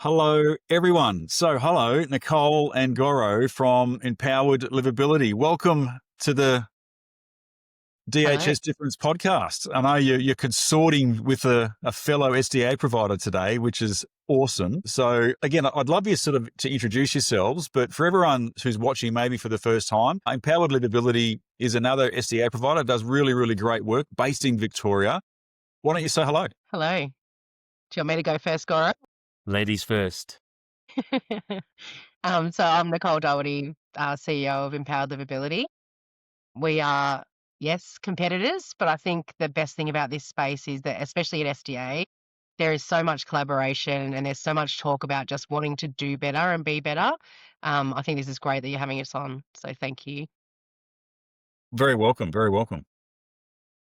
Hello, everyone. So, hello, Nicole and Goro from Empowered Livability. Welcome to the Hello. DHS Difference podcast. I know you're consorting with a fellow SDA provider today, which is awesome. So, again, I'd love you to introduce yourselves, but for everyone who's watching maybe for the first time, Empowered Livability is another SDA provider, does really, really great work based in Victoria. Why don't you say hello? Hello. Do you want me to go first, Goro? Ladies first. So I'm Nicole Doherty, CEO of Empowered Livability. We are, yes, competitors, but I think the best thing about this space is that, especially at SDA, there is so much collaboration and there's so much talk about just wanting to do better and be better. I think this is great that you're having us on. So thank you. Very welcome. Very welcome.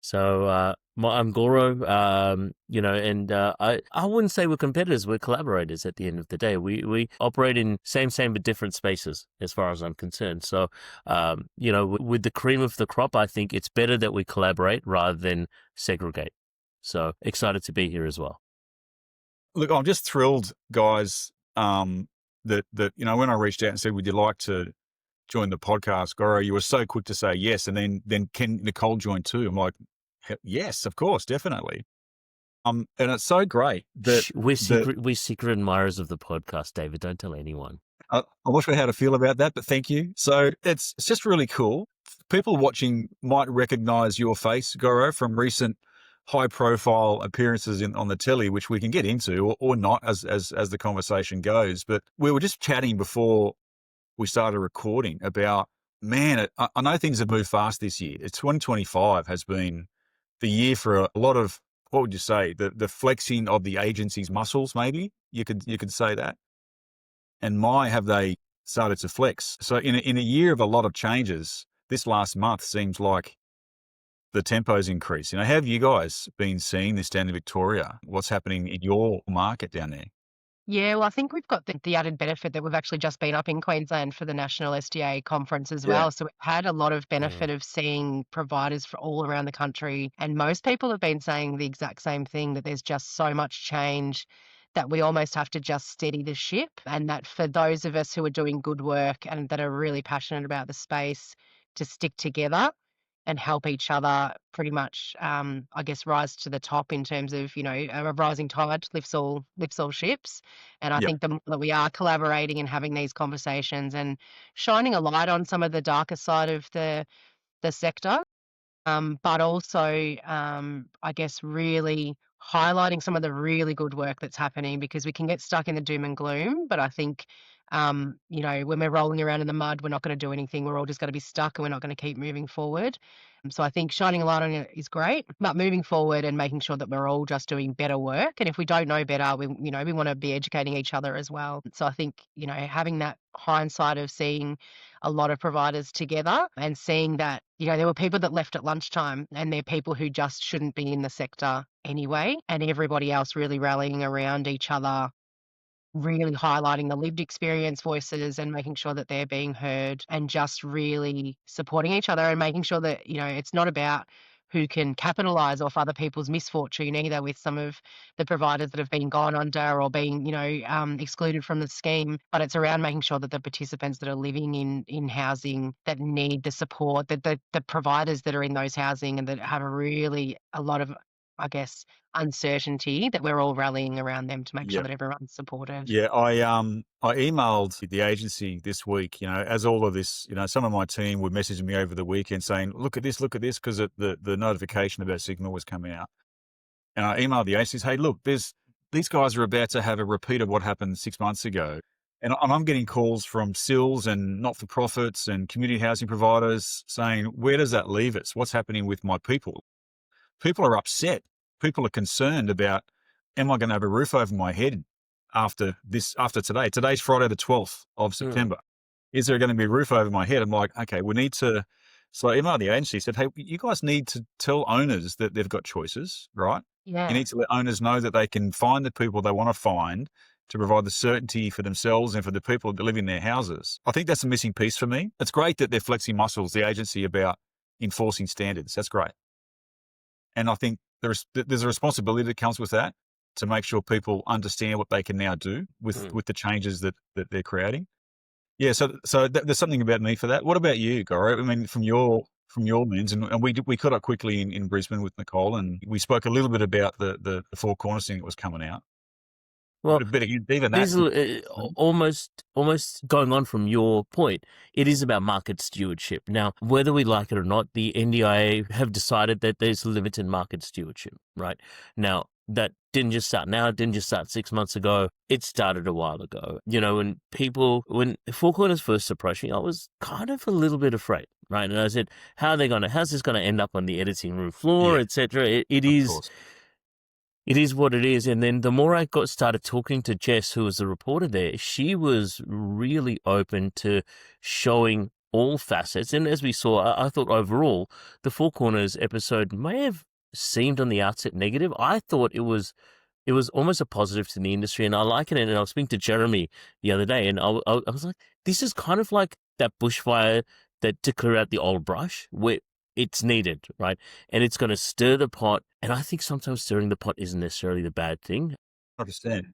So I'm Goro, and I wouldn't say we're competitors, we're collaborators at the end of the day. We operate in same but different spaces as far as I'm concerned. So, with the cream of the crop, I think it's better that we collaborate rather than segregate. So excited to be here as well. Look, I'm just thrilled, guys, that when I reached out and said, would you like to join the podcast, Goro, you were so quick to say yes. And then can Nicole join too? I'm like, yes, of course, definitely. And it's so great that We're secret admirers of the podcast, David. Don't tell anyone. I'm not sure how to feel about that, but thank you. So it's just really cool. People watching might recognize your face, Goro, from recent high-profile appearances on the telly, which we can get into or not as the conversation goes. But we were just chatting before we started recording about, man, I know things have moved fast this year. 2025 has been the year for a lot of, what would you say, the flexing of the agency's muscles, maybe you could say that. And have they started to flex? So in a year of a lot of changes, this last month seems like the tempo's increased. How have you guys been seeing this down in Victoria? What's happening in your market down there? Yeah, well, I think we've got the added benefit that we've actually just been up in Queensland for the National SDA conference as Yeah. well. So we've had a lot of benefit of seeing providers for all around the country. And most people have been saying the exact same thing, that there's just so much change that we almost have to just steady the ship. And that for those of us who are doing good work and that are really passionate about the space, to stick together and help each other pretty much, I guess, rise to the top in terms of, a rising tide lifts all ships. And I Yep. think the more that we are collaborating and having these conversations and shining a light on some of the darker side of the sector, but also, I guess, really highlighting some of the really good work that's happening, because we can get stuck in the doom and gloom. But I think, when we're rolling around in the mud, we're not going to do anything. We're all just going to be stuck and we're not going to keep moving forward. So I think shining a light on it is great, but moving forward and making sure that we're all just doing better work. And if we don't know better, we want to be educating each other as well. So I think, having that hindsight of seeing a lot of providers together and seeing that, there were people that left at lunchtime and they're people who just shouldn't be in the sector anyway, and everybody else really rallying around each other, really highlighting the lived experience voices and making sure that they're being heard, and just really supporting each other and making sure that, it's not about who can capitalize off other people's misfortune either, with some of the providers that have been gone under or being, excluded from the scheme. But it's around making sure that the participants that are living in housing that need the support, that the providers that are in those housing and that have a lot of, I guess, uncertainty, that we're all rallying around them to make sure Yep. that everyone's supported. Yeah, I emailed the agency this week, as all of this, some of my team were messaging me over the weekend saying, look at this, because the notification about Signal was coming out. And I emailed the agencies, hey, look, these guys are about to have a repeat of what happened 6 months ago. And I'm getting calls from SILs and not-for-profits and community housing providers saying, where does that leave us? What's happening with my people? People are upset. People are concerned about, am I going to have a roof over my head after today? Today's Friday, the 12th of September. Is there going to be a roof over my head? I'm like, okay, we need to. So I emailed the agency, said, hey, you guys need to tell owners that they've got choices, right? Yeah. You need to let owners know that they can find the people they want to find to provide the certainty for themselves and for the people that live in their houses. I think that's a missing piece for me. It's great that they're flexing muscles, the agency, about enforcing standards. That's great. And I think there's a responsibility that comes with that. to make sure people understand what they can now do with the changes that they're creating. Yeah, so there's something about me for that. What about you, Goro? I mean, from your lens, and we caught up quickly in Brisbane with Nicole, and we spoke a little bit about the Four Corners thing that was coming out. Well, But again, even this that, is almost going on from your point. It is about market stewardship. Now, whether we like it or not, the NDIA have decided that there's limited market stewardship, right? Now, that didn't just start now. It didn't just start 6 months ago. It started a while ago. You know, when Four Corners first approached me, I was kind of a little bit afraid, right? And I said, how's this going to end up on the editing room floor, Yeah, etc.? of course. It is what it is. And then the more I started talking to Jess, who was the reporter there, she was really open to showing all facets. And as we saw, I thought overall, the Four Corners episode may have seemed on the outset negative. I thought it was almost a positive to the industry, and I like it. And I was speaking to Jeremy the other day, and I was like, this is kind of like that bushfire that to clear out the old brush, where it's needed, right? And it's going to stir the pot. And I think sometimes stirring the pot isn't necessarily the bad thing. I understand.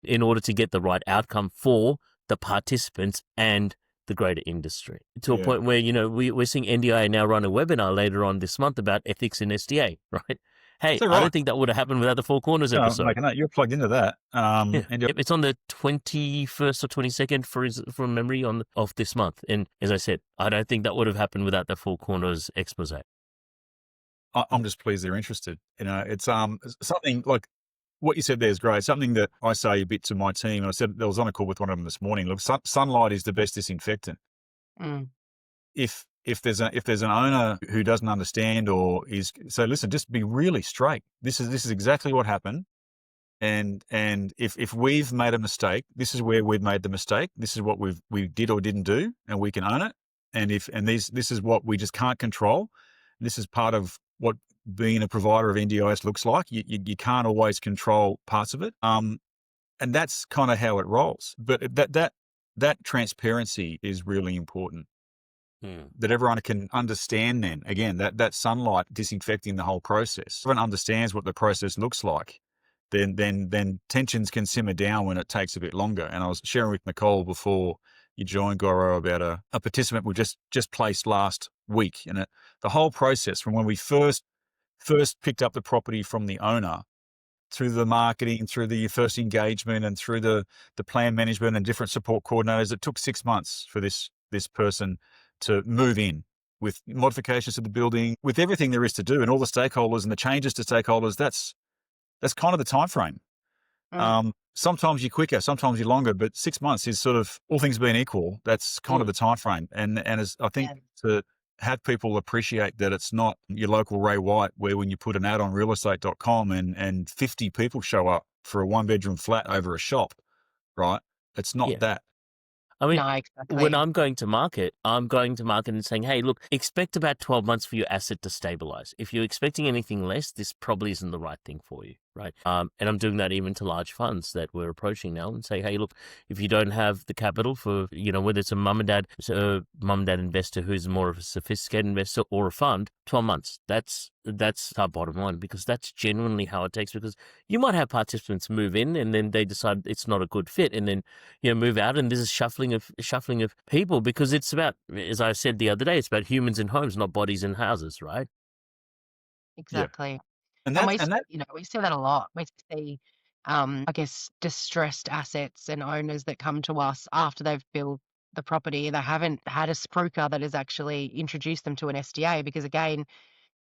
In order to get the right outcome for the participants and the greater industry, to a point where, you know, we're seeing NDIA now run a webinar later on this month about ethics in SDA, right? Hey, So, I don't think that would have happened without the Four Corners episode. Making that. You're plugged into that. Yeah. And It's on the 21st or 22nd from memory of this month. And as I said, I don't think that would have happened without the Four Corners expose. I'm just pleased they're interested. You know, it's something like what you said there is great. Something that I say a bit to my team, and I said I was on a call with one of them this morning. Look, sunlight is the best disinfectant. Mm. If there's an owner who doesn't understand or is so, listen, just be really straight. This is exactly what happened. And if we've made a mistake, this is where we've made the mistake. This is what we did or didn't do, and we can own it. And this is what we just can't control. This is part of what being a provider of NDIS looks like. You can't always control parts of it. And that's kind of how it rolls. But that transparency is really important. That everyone can understand. Then again, that sunlight disinfecting the whole process. Everyone understands what the process looks like. Then tensions can simmer down when it takes a bit longer. And I was sharing with Nicole before you joined, Goro, about a participant we just placed last week, and the whole process from when we first picked up the property from the owner, through the marketing, through the first engagement, and through the plan management and different support coordinators. It took 6 months for this person to move in with modifications to the building, with everything there is to do, and all the stakeholders and the changes to stakeholders. That's kind of the time frame. Sometimes you're quicker, sometimes you're longer, but 6 months is sort of, all things being equal, that's kind of the time frame. And as I think to have people appreciate that it's not your local Ray White, where when you put an ad on realestate.com and 50 people show up for a 1-bedroom flat over a shop, right? It's not that. I mean, No, exactly. when I'm going to market and saying, hey, look, expect about 12 months for your asset to stabilize. If you're expecting anything less, this probably isn't the right thing for you, right? And I'm doing that even to large funds that we're approaching now, and say, hey, look, if you don't have the capital for, you know, whether it's a mum and dad investor who's more of a sophisticated investor, or a fund, 12 months. That's our bottom line, because that's genuinely how it takes. Because you might have participants move in and then they decide it's not a good fit, and then, you know, move out, and there's a shuffling of people, because it's about, as I said the other day, it's about humans in homes, not bodies in houses, right? Exactly. Yeah. And we see that a lot. We see, I guess, distressed assets and owners that come to us after they've built the property. They haven't had a spruiker that has actually introduced them to an SDA, because again,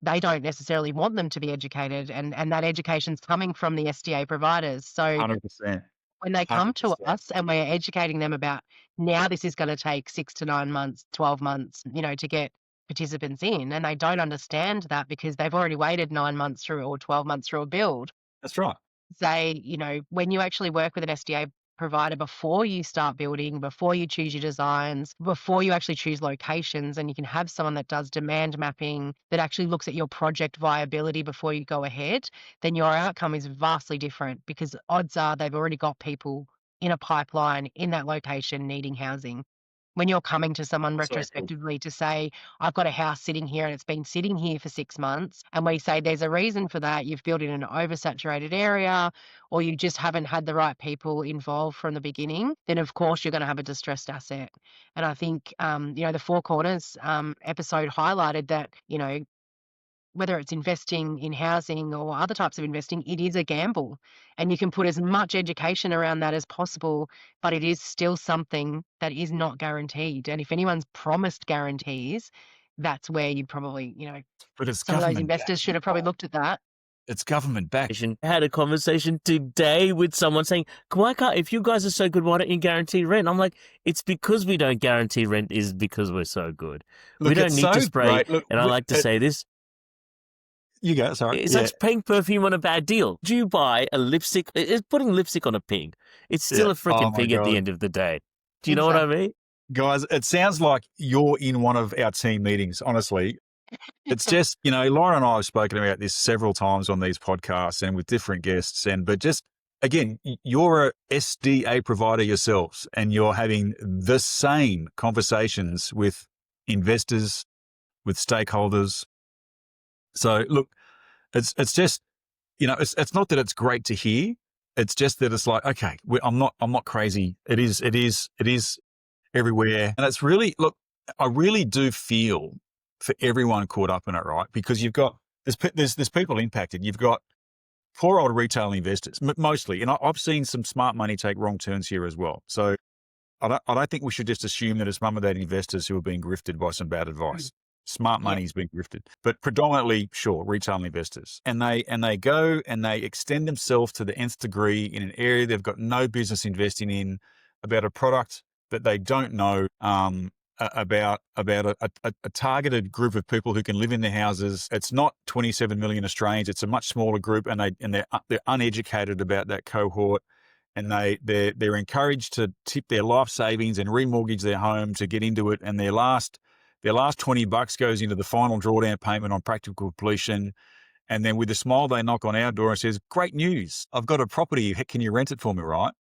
they don't necessarily want them to be educated, and that education's coming from the SDA providers. So 100%. when they come to 100%. us and we're educating them about, now this is going to take 6 to 9 months, 12 months, you know, to get participants in, and they don't understand that because they've already waited 9 months through or 12 months through a build. That's right. Say, you know, when you actually work with an SDA provider before you start building, before you choose your designs, before you actually choose locations, and you can have someone that does demand mapping, that actually looks at your project viability before you go ahead, then your outcome is vastly different, because odds are they've already got people in a pipeline in that location needing housing. when you're coming to someone So cool. retrospectively to say, I've got a house sitting here and it's been sitting here for 6 months, and we say there's a reason for that, you've built it in an oversaturated area, or you just haven't had the right people involved from the beginning, then of course you're going to have a distressed asset. And I think, the Four Corners episode highlighted that, whether it's investing in housing or other types of investing, it is a gamble. And you can put as much education around that as possible, but it is still something that is not guaranteed. And if anyone's promised guarantees, that's where you probably, But it's some of those government investors backed, should have probably Nicole. looked at that. It's government backed. I had a conversation today with someone saying, why can't, if you guys are so good, why don't you guarantee rent? I'm like, it's because we don't guarantee rent is because we're so good. Look, we don't it's need so to spray, great. Look, and I like to say this, you go, sorry. it's Yeah. like spraying perfume on a bad deal. Do you buy a lipstick? It's putting lipstick on a pig. It's still Yeah. a freaking Oh my pig at the God. end of the day. Do you know what I mean? Guys, it sounds like you're in one of our team meetings, honestly. It's just, Laura and I have spoken about this several times on these podcasts and with different guests. But just, again, you're a SDA provider yourselves, and you're having the same conversations with investors, with stakeholders. So look, it's just, it's not that it's great to hear. It's just that it's like, okay, I'm not crazy. It is everywhere. And it's really, look, I really do feel for everyone caught up in it, right? Because you've got, there's people impacted. You've got poor old retail investors, mostly. And I've seen some smart money take wrong turns here as well. So I don't think we should just assume that it's mum and dad investors who are being grifted by some bad advice. Smart money's being grifted, but predominantly, sure, retail investors. And they go and they extend themselves to the nth degree in an area they've got no business investing in, about a product that they don't know, about a targeted group of people who can live in their houses. It's not 27 million Australians. It's a much smaller group, and they're uneducated about that cohort. And they're encouraged to tip their life savings and remortgage their home to get into it. And their last $20 goes into the final drawdown payment on practical completion. And then with a smile, they knock on our door and says, great news, I've got a property. Can you rent it for me, right?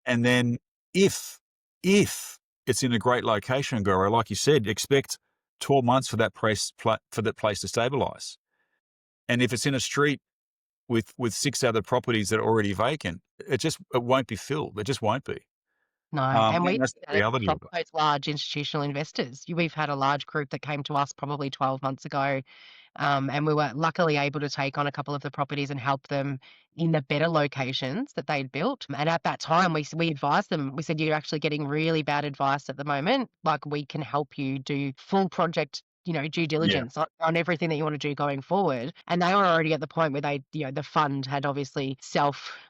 And then if it's in a great location, Goro, like you said, expect 12 months for that place to stabilize. And if it's in a street with 6 other properties that are already vacant, it won't be filled. It just won't be. No, and we that's the reality of it. those large institutional investors. We've had a large group that came to us probably 12 months ago, and we were luckily able to take on a couple of the properties and help them in the better locations that they'd built. And at that time, we advised them. We said, you're actually getting really bad advice at the moment. Like, we can help you do full project due diligence on everything that you want to do going forward. And they were already at the point where they, the fund had obviously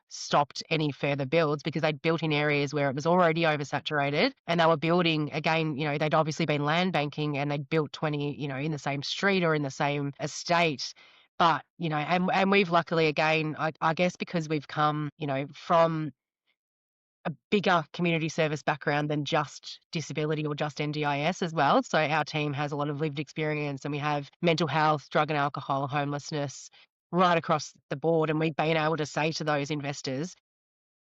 stopped any further builds because they'd built in areas where it was already oversaturated, and they were building again, they'd obviously been land banking and they'd built 20, in the same street or in the same estate. But, and we've luckily, again, I guess because we've come, from a bigger community service background than just disability or just NDIS as well. So our team has a lot of lived experience, and we have mental health, drug and alcohol, homelessness right across the board. And we've been able to say to those investors,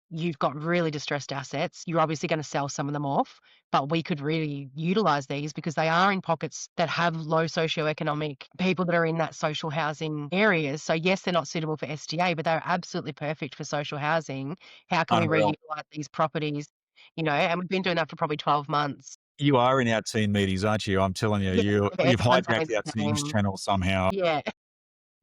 you've got really distressed assets. You're obviously going to sell some of them off, but we could really utilize these because they are in pockets that have low socioeconomic people that are in that social housing areas. So yes, they're not suitable for SDA, but they're absolutely perfect for social housing. How can we reutilize these properties? And we've been doing that for probably 12 months. You are in our team meetings, aren't you? I'm telling you, you've hijacked our team's channel somehow. Yeah.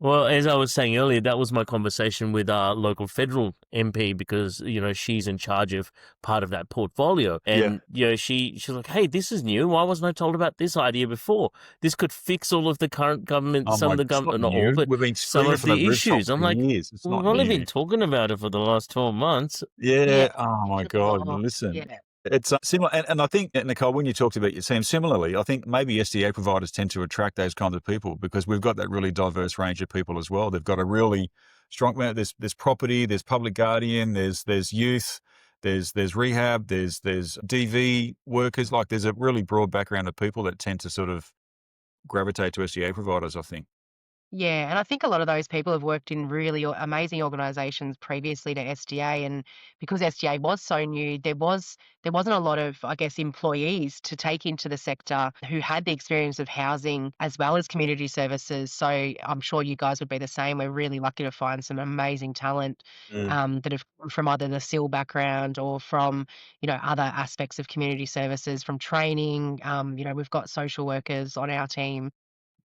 Well, as I was saying earlier, that was my conversation with our local federal MP because, she's in charge of part of that portfolio. And, she's like, hey, this is new. Why wasn't I told about this idea before? This could fix all of the current government, some of the government, not all, but we've been some of the issues. I'm like, years. we've only been talking about it for the last 12 months. Yeah. Oh, my God. Listen. Yeah. It's similar. And I think, Nicole, when you talked about your team, similarly, I think maybe SDA providers tend to attract those kinds of people because we've got that really diverse range of people as well. They've got a really strong, there's property, there's public guardian, there's youth, there's rehab, there's DV workers. Like, there's a really broad background of people that tend to sort of gravitate to SDA providers, I think. Yeah, and I think a lot of those people have worked in really amazing organisations previously to SDA, and because SDA was so new, there wasn't a lot of, I guess, employees to take into the sector who had the experience of housing as well as community services. So I'm sure you guys would be the same. We're really lucky to find some amazing talent that have come from either the SIL background or from other aspects of community services, from training. We've got social workers on our team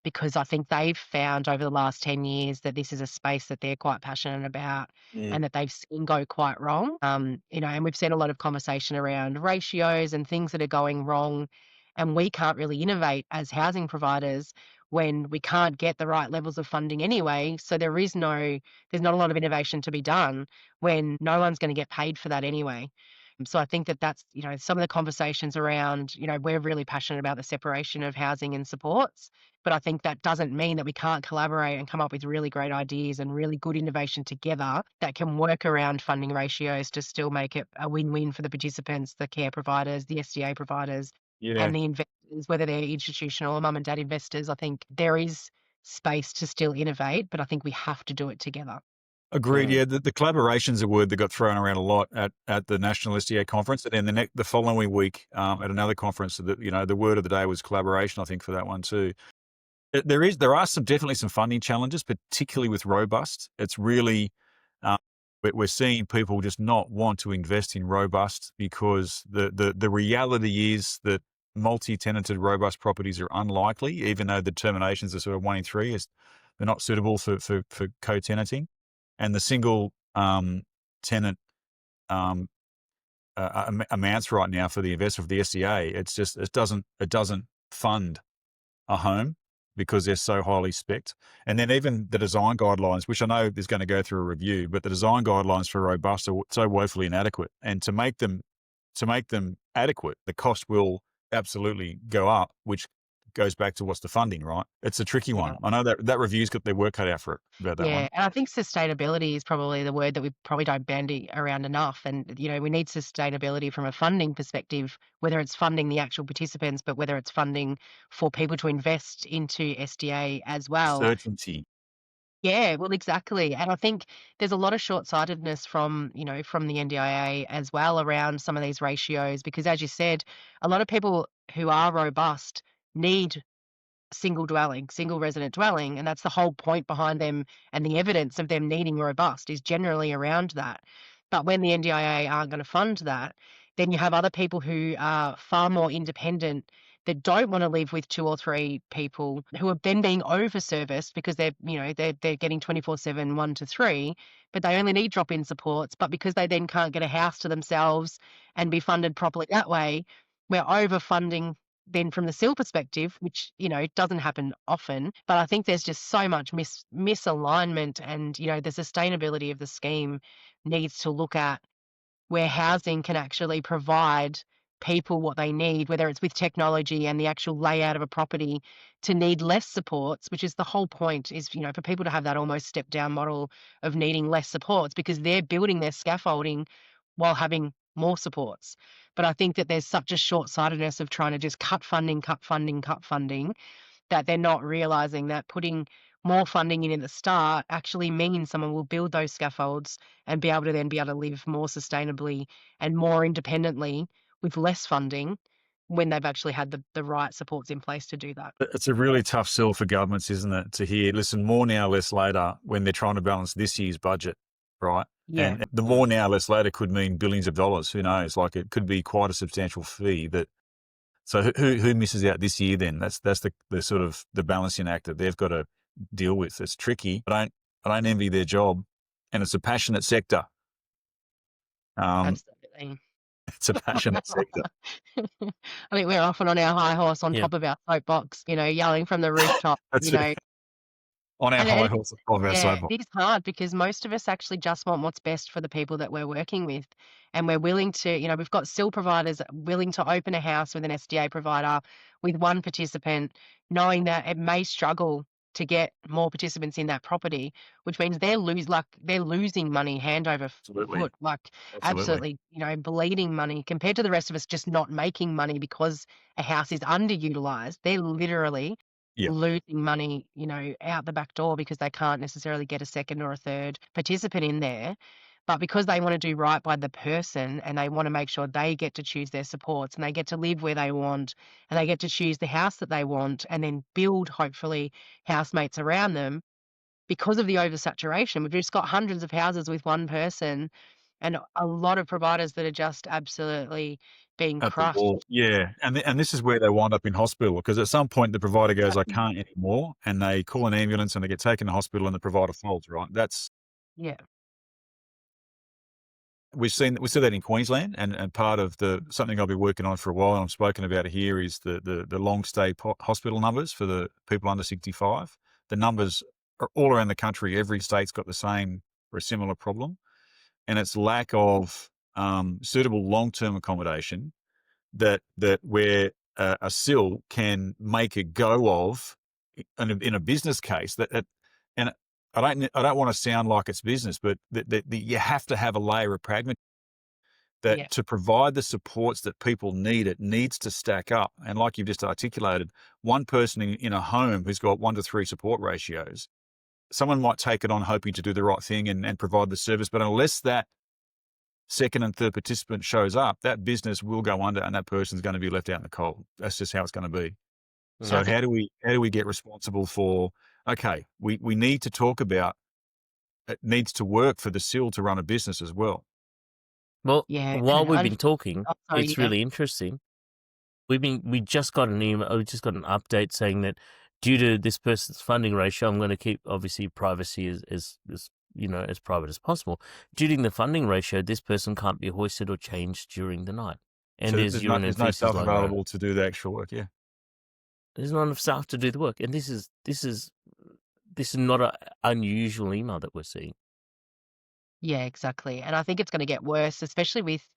because I think they've found over the last 10 years that this is a space that they're quite passionate about Mm. and that they've seen go quite wrong. And we've seen a lot of conversation around ratios and things that are going wrong. And we can't really innovate as housing providers when we can't get the right levels of funding anyway. So there's not a lot of innovation to be done when no one's going to get paid for that anyway. So I think that that's, some of the conversations around, we're really passionate about the separation of housing and supports. But I think that doesn't mean that we can't collaborate and come up with really great ideas and really good innovation together that can work around funding ratios to still make it a win-win for the participants, the care providers, the SDA providers, Yeah. and the investors, whether they're institutional or mum and dad investors. I think there is space to still innovate, but I think we have to do it together. Agreed. Mm. Yeah, the collaboration's a word that got thrown around a lot at the National SDA conference, and then the following week at another conference, the word of the day was collaboration. I think for that one too. There are definitely some funding challenges, particularly with robust. It's really we're seeing people just not want to invest in robust because the reality is that multi-tenanted robust properties are unlikely, even though the determinations are sort of 1 in 3. They're not suitable for co-tenanting, and the single tenant amounts right now for the investor for the SDA, it doesn't fund a home because they're so highly spec'd. And then even the design guidelines, which I know is going to go through a review, but the design guidelines for robust are so woefully inadequate. And to make them adequate, the cost will absolutely go up, which goes back to what's the funding, right? It's a tricky one. I know that review's got their work cut out for it about that Yeah, one. and I think sustainability is probably the word that we probably don't bandy around enough. And, we need sustainability from a funding perspective, whether it's funding the actual participants, but whether it's funding for people to invest into SDA as well. Certainty. Yeah, well, exactly. And I think there's a lot of short-sightedness from the NDIA as well around some of these ratios, because as you said, a lot of people who are robust need single resident dwelling, and that's the whole point behind them, and the evidence of them needing robust is generally around that. But when the NDIA aren't going to fund that, then you have other people who are far more independent that don't want to live with 2 or 3 people who are then being over-serviced because they're getting 24/7, 1 to 3, but they only need drop-in supports. But because they then can't get a house to themselves and be funded properly that way, we're overfunding then from the SIL perspective, which, doesn't happen often, but I think there's just so much misalignment, and, the sustainability of the scheme needs to look at where housing can actually provide people what they need, whether it's with technology and the actual layout of a property, to need less supports, which is the whole point, is, for people to have that almost step down model of needing less supports because they're building their scaffolding while having more supports. But I think that there's such a short-sightedness of trying to just cut funding, that they're not realizing that putting more funding in at the start actually means someone will build those scaffolds and be able to live more sustainably and more independently with less funding when they've actually had the right supports in place to do that. It's a really tough sell for governments, isn't it? To hear, listen, more now, less later, when they're trying to balance this year's budget, right? Yeah. And the more now, less later could mean billions of dollars. Who knows? Like it could be quite a substantial fee. So who misses out this year? Then that's the sort of the balancing act that they've got to deal with. It's tricky. I don't envy their job, and it's a passionate sector. Absolutely. It's a passionate sector. I mean, we're often on our high horse on Yeah. top of our soapbox, yelling from the rooftop, That's it. On our And high it horse of our Yeah, soapbox. it is hard because most of us actually just want what's best for the people that we're working with. And we're willing to, we've got SIL providers willing to open a house with an SDA provider with one participant, knowing that it may struggle to get more participants in that property, which means they're losing money hand over Absolutely. foot, absolutely, bleeding money compared to the rest of us just not making money because a house is underutilized. They're literally Yeah. losing money, out the back door because they can't necessarily get a second or a third participant in there. But because they want to do right by the person and they want to make sure they get to choose their supports and they get to live where they want and they get to choose the house that they want and then build, hopefully, housemates around them, because of the oversaturation, we've just got hundreds of houses with one person and a lot of providers that are just absolutely being At the crushed. wall. Yeah. And this is where they wind up in hospital, because at some point the provider goes, I can't anymore. And they call an ambulance and they get taken to hospital and the provider folds, right? Yeah. We see that in Queensland, and part of something I'll be working on for a while, and I've spoken about it here, is the long stay hospital numbers for the people under 65. The numbers are all around the country. Every state's got the same or a similar problem, and it's lack of suitable long-term accommodation that where a SIL can make a go of in a business case and I don't want to sound like it's business, but that you have to have a layer of pragmatism that Yeah. to provide the supports that people need, it needs to stack up. And like you've just articulated, one person in a home who's got 1 to 3 support ratios, someone might take it on hoping to do the right thing and provide the service, but unless that second and third participant shows up, that business will go under and that person's going to be left out in the cold. That's just how it's going to be. I So Mm. think, how do we get responsible for, okay, we need to talk about, it needs to work for the SIL to run a business as well. Well, yeah. while we've And been talking, oh, sorry, it's yeah. really interesting. We just got an email, we just got an update saying that due to this person's funding ratio, I'm going to keep obviously privacy as as private as possible. Due to the funding ratio, this person can't be hoisted or changed during the night, and So there's urine and there's no feces staff lying around. available to do the actual work. Yeah. There's not enough staff to do the work, and this is not an unusual email that we're seeing. Yeah, exactly. And I think it's going to get worse, especially with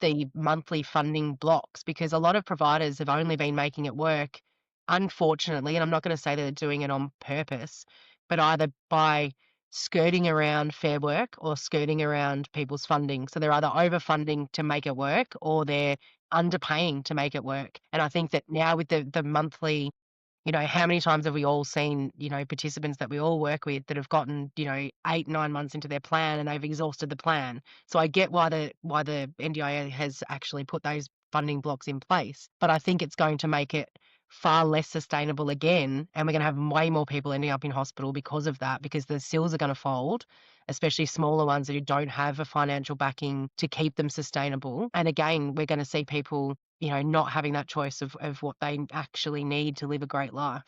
the monthly funding blocks, because a lot of providers have only been making it work, unfortunately, and I'm not going to say that they're doing it on purpose, but either by skirting around Fair Work or skirting around people's funding. So they're either overfunding to make it work or they're underpaying to make it work. And I think that now with the monthly, how many times have we all seen, participants that we all work with that have gotten, 8, 9 months into their plan and they've exhausted the plan. So I get why the NDIA has actually put those funding blocks in place, but I think it's going to make it far less sustainable again, and we're going to have way more people ending up in hospital because of that, because the SILs are going to fold, especially smaller ones who don't have a financial backing to keep them sustainable. And again, we're going to see people not having that choice of what they actually need to live a great life.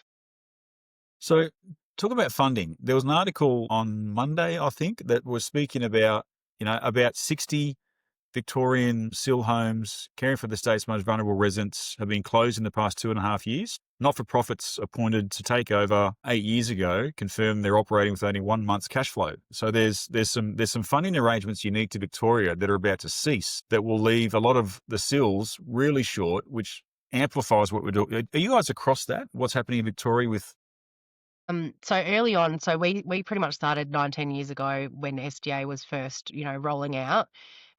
So talk about funding. There was an article on Monday, I think, that was speaking about, about 60 Victorian SIL homes caring for the state's most vulnerable residents have been closed in the past 2.5 years. Not-for-profits appointed to take over 8 years ago confirmed they're operating with only 1 month's cash flow. So there's some funding arrangements unique to Victoria that are about to cease that will leave a lot of the SILs really short, which amplifies what we're doing. Are you guys across that? What's happening in Victoria with? So early on, so we pretty much started 19 years ago when SDA was first, rolling out.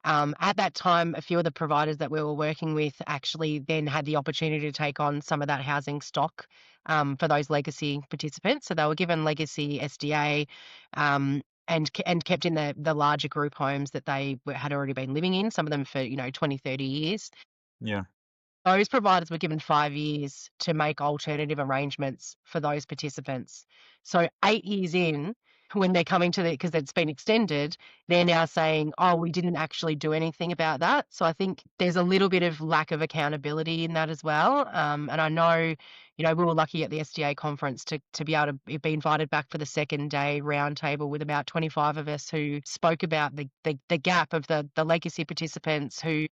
At that time, a few of the providers that we were working with actually then had the opportunity to take on some of that housing stock for those legacy participants. So they were given legacy SDA and kept in the larger group homes that they had already been living in, some of them for, 20, 30 years. Yeah. Those providers were given 5 years to make alternative arrangements for those participants. So 8 years in, when they're coming to because it's been extended, they're now saying, oh, we didn't actually do anything about that. So I think there's a little bit of lack of accountability in that as well. And I know, we were lucky at the SDA conference to be able to be invited back for the second day roundtable with about 25 of us who spoke about the gap of the legacy participants who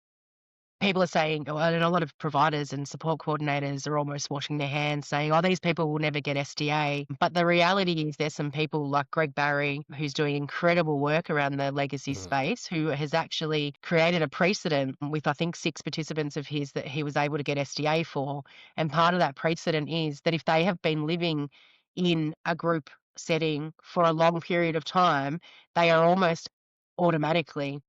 people are saying, and a lot of providers and support coordinators are almost washing their hands saying, oh, these people will never get SDA. But the reality is there's some people like Greg Barry, who's doing incredible work around the legacy space, who has actually created a precedent with, I think, 6 participants of his that he was able to get SDA for. And part of that precedent is that if they have been living in a group setting for a long period of time, they are almost automatically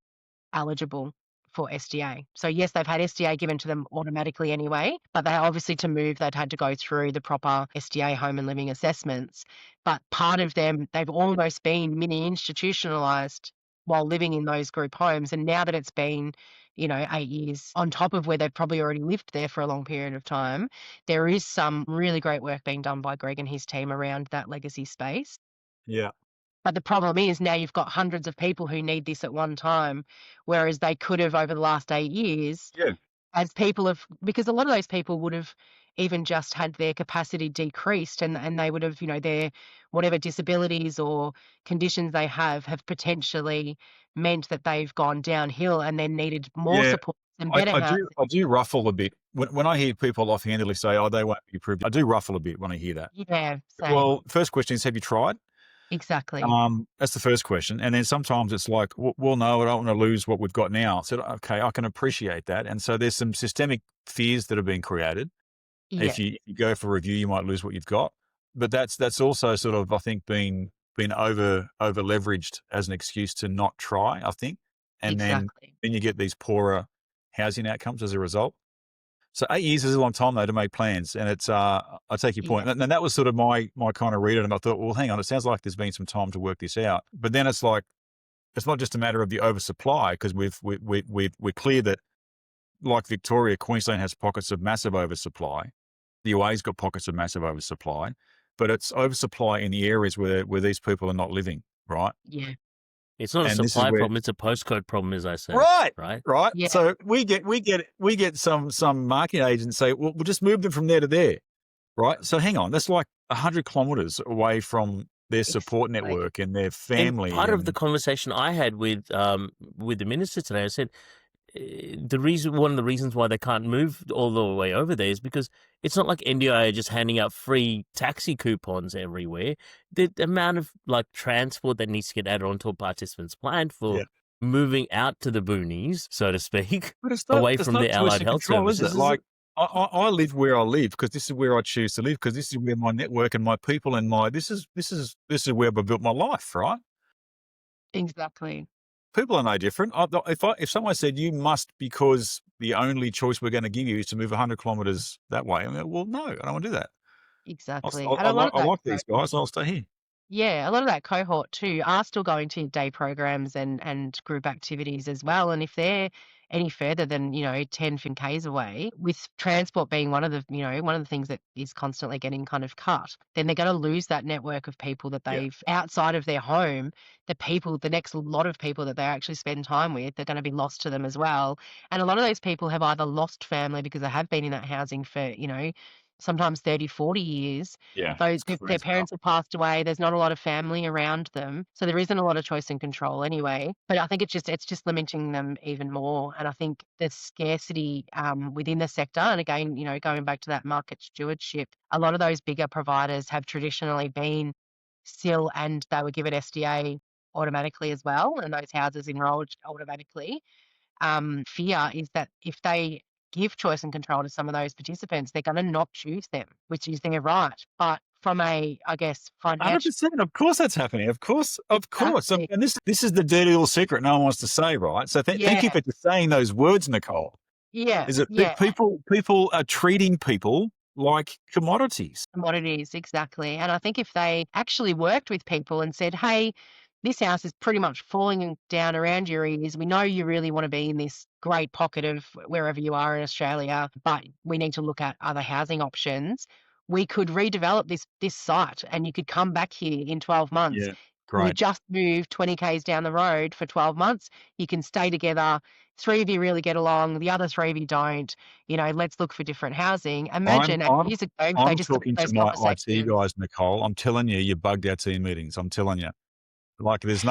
eligible for SDA. So yes, they've had SDA given to them automatically anyway, but they obviously to move, they'd had to go through the proper SDA home and living assessments. But part of them, they've almost been mini institutionalized while living in those group homes. And now that it's been, 8 years on top of where they've probably already lived there for a long period of time, there is some really great work being done by Greg and his team around that legacy space. Yeah. But the problem is now you've got hundreds of people who need this at one time, whereas they could have over the last 8 years, Yeah. as people have, because a lot of those people would have even just had their capacity decreased and they would have, their whatever disabilities or conditions they have potentially meant that they've gone downhill and then needed more Yeah. support and better housing. I do ruffle a bit when I hear people offhandedly say, "Oh, they won't be approved." I do ruffle a bit when I hear that. Yeah, same. Well, first question is, have you tried? Exactly. That's the first question. And then sometimes it's like, well, no, I don't want to lose what we've got now. I said, okay, I can appreciate that. And so there's some systemic fears that have been created. Yeah, If you go for review, you might lose what you've got. But that's also sort of, I think, been over leveraged as an excuse to not try, I think. And exactly. then you get these poorer housing outcomes as a result. So 8 years is a long time though to make plans, and it's I take your point, Yeah, and that was sort of my kind of read it, and I thought, well, hang on, it sounds like there's been some time to work this out. But then it's like it's not just a matter of the oversupply, because we're clear that like Victoria, Queensland has pockets of massive oversupply. The UA's got pockets of massive oversupply, but it's oversupply in the areas where these people are not living, right? yeah, It's not a And this is supply where problem; it's a postcode problem, as I say. right. Right? yeah, So we get some marketing agents say, well, we'll just move them from there to there, right? So hang on, that's like 100 kilometers away from their support exactly. network and their And family. part of the conversation I had with the minister today, I said one of the reasons why they can't move all the way over there is because it's not like NDI are just handing out free taxi coupons everywhere. The amount of like transport that needs to get added onto a participant's plan for Yeah. moving out to the boonies, so to speak, But it's not, away it's from not the choice allied and health control, is services. it? Like I live where I live because this is where I choose to live, because this is where my network and my people and this is where I've built my life, right? Exactly. People are no different. If someone said you must, because the only choice we're going to give you is to move 100 kilometers that way, I mean, well, no, I don't want to do that. Exactly. I And a lot of that like these guys. I'll stay here. Yeah, a lot of that cohort too are still going to day programs and group activities as well. And if they're any further than, 10, 15 Ks away, with transport being one of the things that is constantly getting kind of cut, then they're going to lose that network of people that Yeah. they've outside of their home, the next lot of people that they actually spend time with, they're going to be lost to them as well. And a lot of those people have either lost family because they have been in that housing for, sometimes 30, 40 years. Yeah. Those It's their crazy. parents have passed away. There's not a lot of family around them, so there isn't a lot of choice and control anyway. But I think it's just limiting them even more. And I think the scarcity within the sector, and again, going back to that market stewardship, a lot of those bigger providers have traditionally been SIL, and they were given SDA automatically as well, and those houses enrolled automatically. Fear is that if they give choice and control to some of those participants, they're going to not choose them, which is their right. But from a, I guess, financial 100%. Of course that's happening. Of course. Exactly. And this is the dirty little secret no one wants to say, right? So thank you Yeah, for just saying those words, Nicole. yeah, Is it yeah. people are treating people like commodities? Commodities, exactly. And I think if they actually worked with people and said, hey, this house is pretty much falling down around your ears. We know you really want to be in this great pocket of wherever you are in Australia, but we need to look at other housing options. We could redevelop this site and you could come back here in 12 months. Yeah. We Great. just moved 20 Ks down the road for 12 months. You can stay together. 3 of you really get along. The other 3 of you don't. Let's look for different housing. Imagine 8 years ago, if they I'm just took talking to those my IT conversations. guys, Nicole. I'm telling you, you bugged our team meetings. I'm telling you. Like there's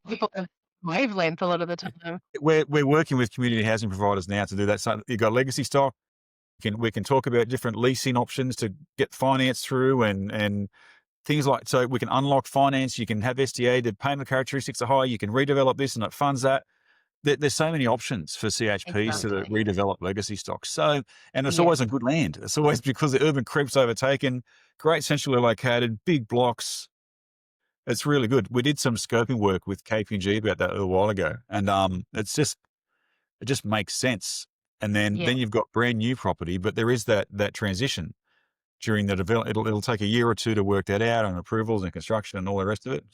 People have wavelength a lot of the time. we're working with community housing providers now to do that. So you've got legacy stock. We can talk about different leasing options to get finance through and things like, so we can unlock finance. You can have SDA, the payment characteristics are high. You can redevelop this and it funds that. There's so many options for CHPs to Exactly. redevelop legacy stock. So, and it's Yeah. always on good land. It's always because the urban creep's overtaken, great centrally located, big blocks. It's really good. We did some scoping work with KPG about that a little while ago. And it's just, it just makes sense. And then Yeah. you've got brand new property, but there is that transition during the development. It'll take a year or two to work that out, and approvals and construction and all the rest of it.